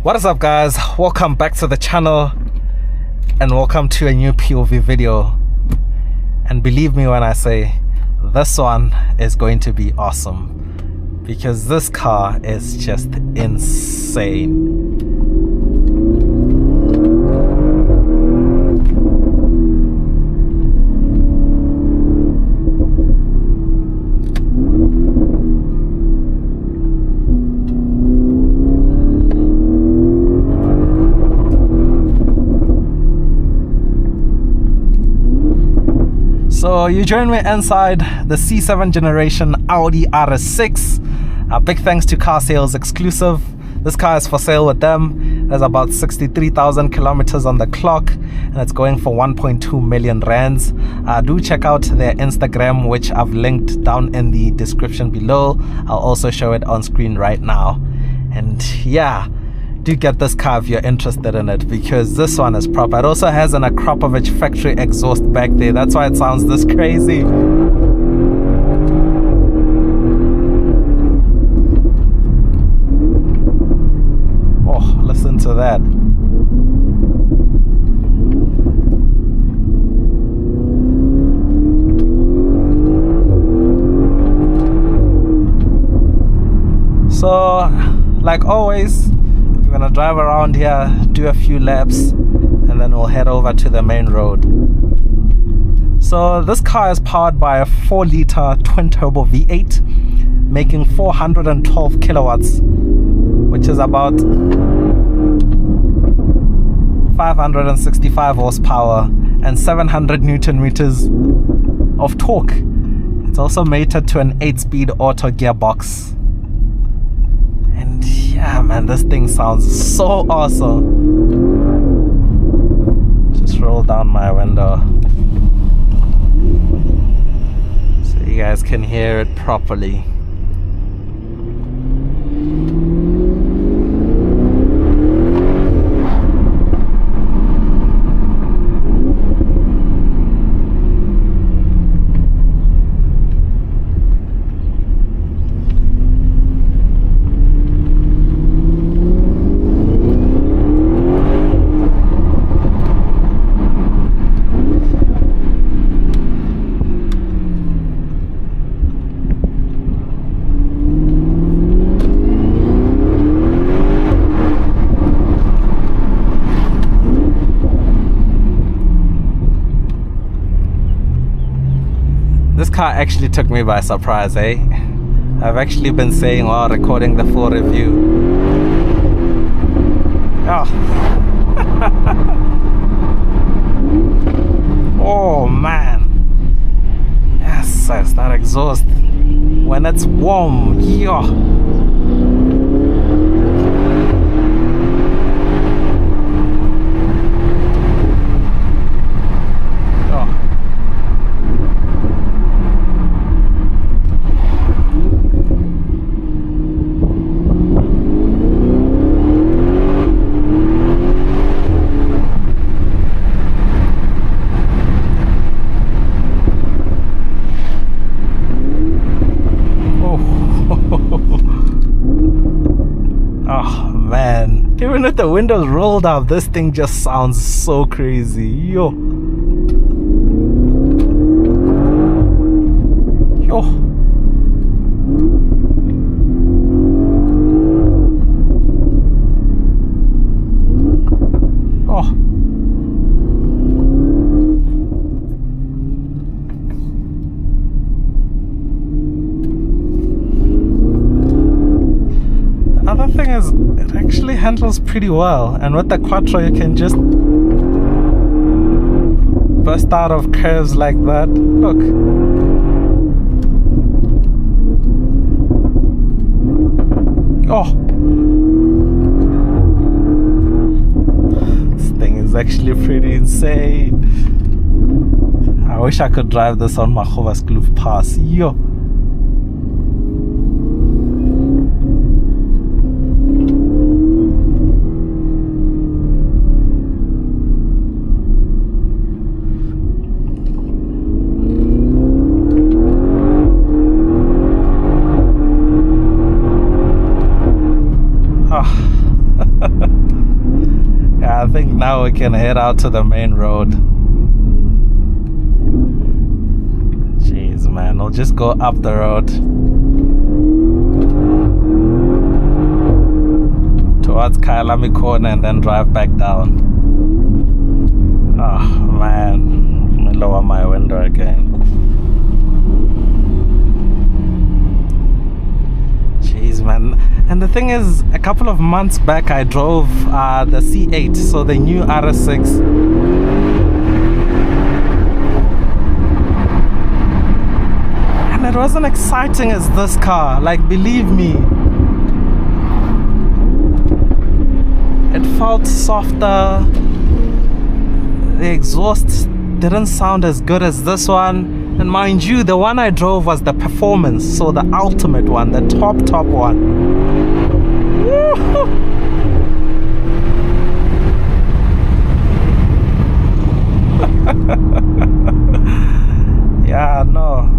What is up, guys? Welcome back to the channel and welcome to a new POV video. And believe me when I say this one is going to be awesome, because this car is just insane. So you join me inside the C7 generation Audi RS6. Big thanks to Car Sales Exclusive. This car is for sale with them. There's about 63,000 kilometers on the clock and it's going for 1.2 million rands. Do check out their Instagram, which I've linked down in the description below. I'll also show it on screen right now. And yeah, do get this car if you're interested in it, because this one is proper. It also has an Akrappvič factory exhaust back there. That's why it sounds this crazy. Oh, listen to that. So, like always, we're gonna drive around here, do a few laps, and then we'll head over to the main road. So this car is powered by a 4-liter twin-turbo V8, making 412 kilowatts, which is about 565 horsepower and 700 newton meters of torque. It's also mated to an 8-speed auto gearbox. And yeah, man, this thing sounds so awesome. Just roll down my window so you guys can hear it properly. This car actually took me by surprise, eh? I've actually been saying while recording the full review. Oh. Oh man. Yes, it's that exhaust. When it's warm, yeah. Oh man, even with the windows rolled up, this thing just sounds so crazy. Yo. Oh. Other thing is, it actually handles pretty well, and with the quattro you can just burst out of curves like that. Look. Oh, this thing is actually pretty insane. I wish I could drive this on my Kloof Pass. Yo. Yeah, I think now we can head out to the main road. Jeez, man, we'll just go up the road towards Kailami Corner and then drive back down. Oh man, let me lower my window again. Jeez, man. And the thing is, a couple of months back I drove the C8, so the new RS6. And it wasn't exciting as this car, like, believe me. It felt softer. The exhaust didn't sound as good as this one. And mind you, the one I drove was the performance, so the ultimate one, the top one. Woo-hoo. Yeah, no.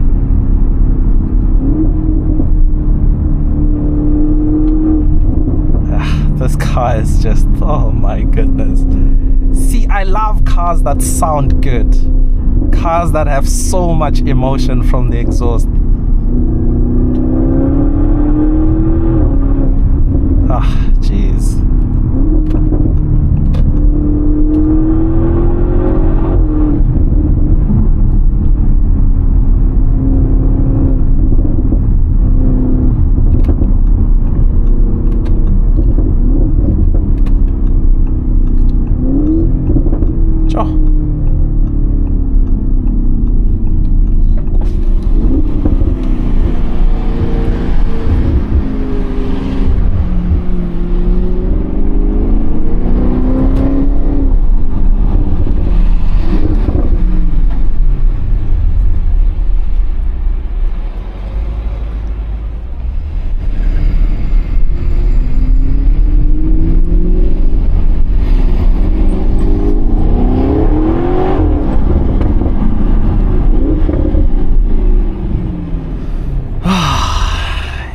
This car is just, oh my goodness. See, I love cars that sound good. Cars that have so much emotion from the exhaust. Ah, jeez.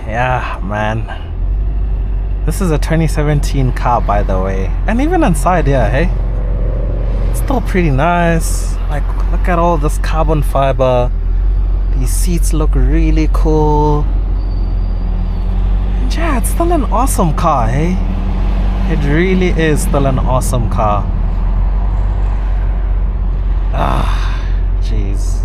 Yeah, man. This is a 2017 car, by the way. And even inside, yeah, hey? It's still pretty nice. Like, look at all this carbon fiber. These seats look really cool. And yeah, it's still an awesome car, hey? It really is still an awesome car. Ah, jeez.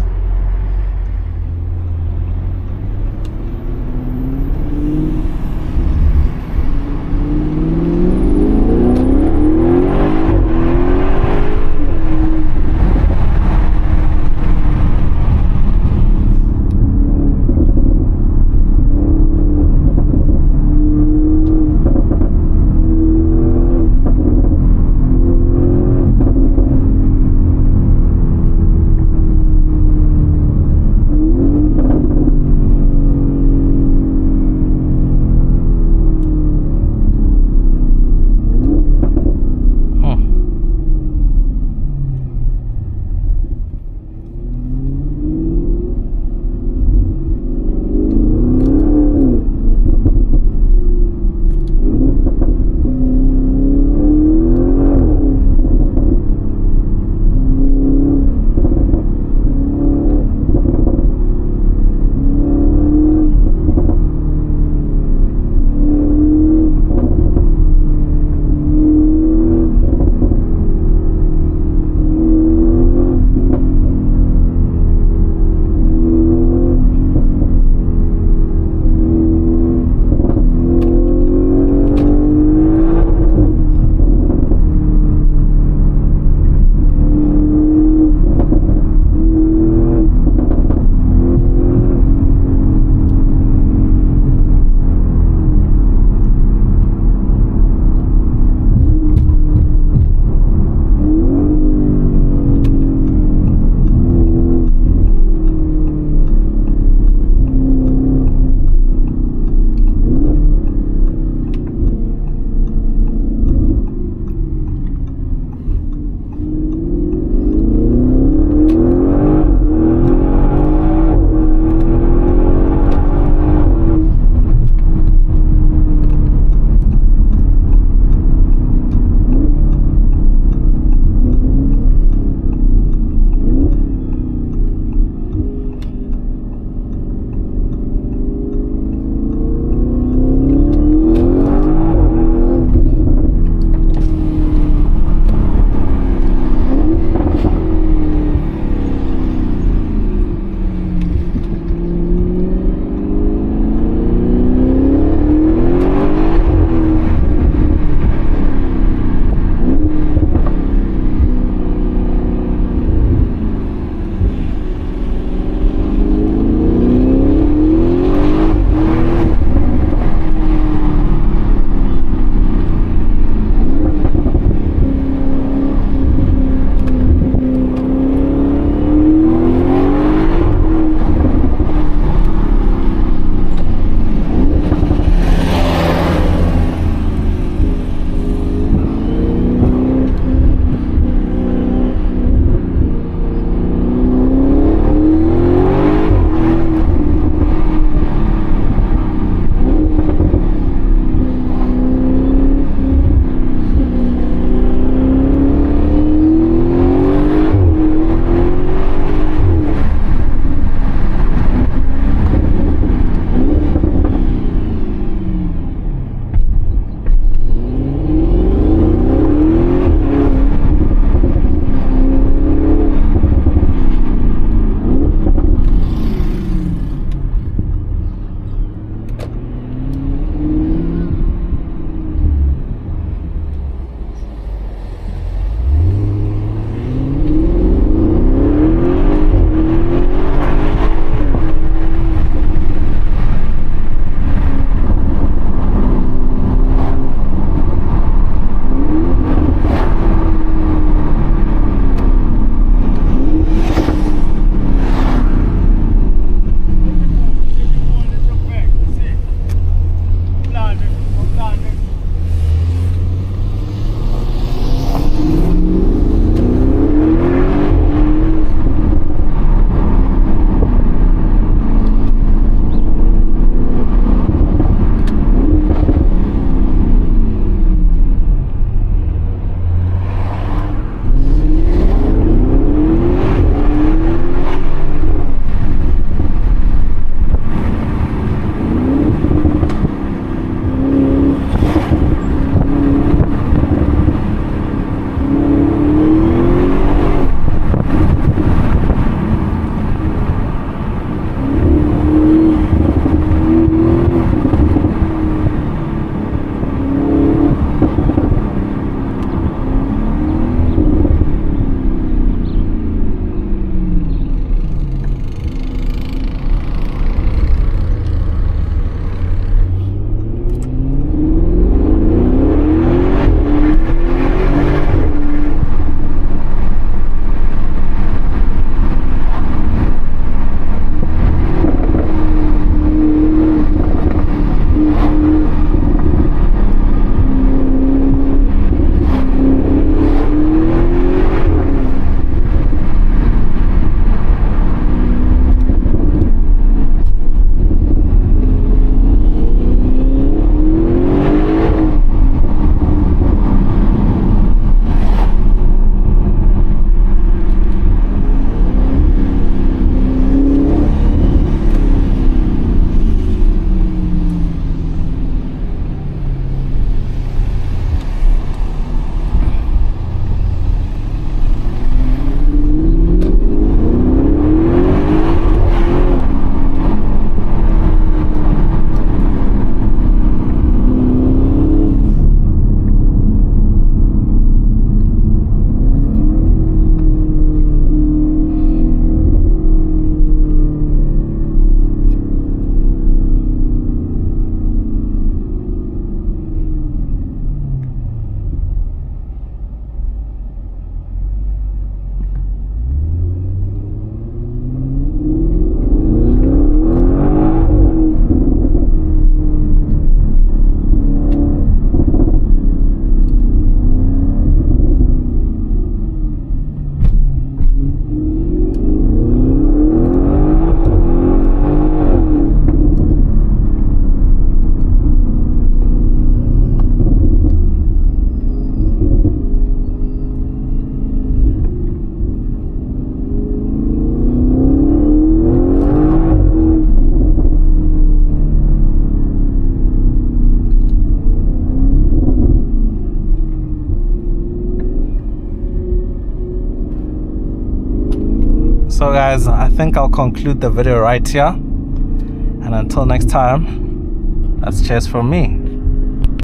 So guys, I think I'll conclude the video right here, and until next time, that's cheers from me.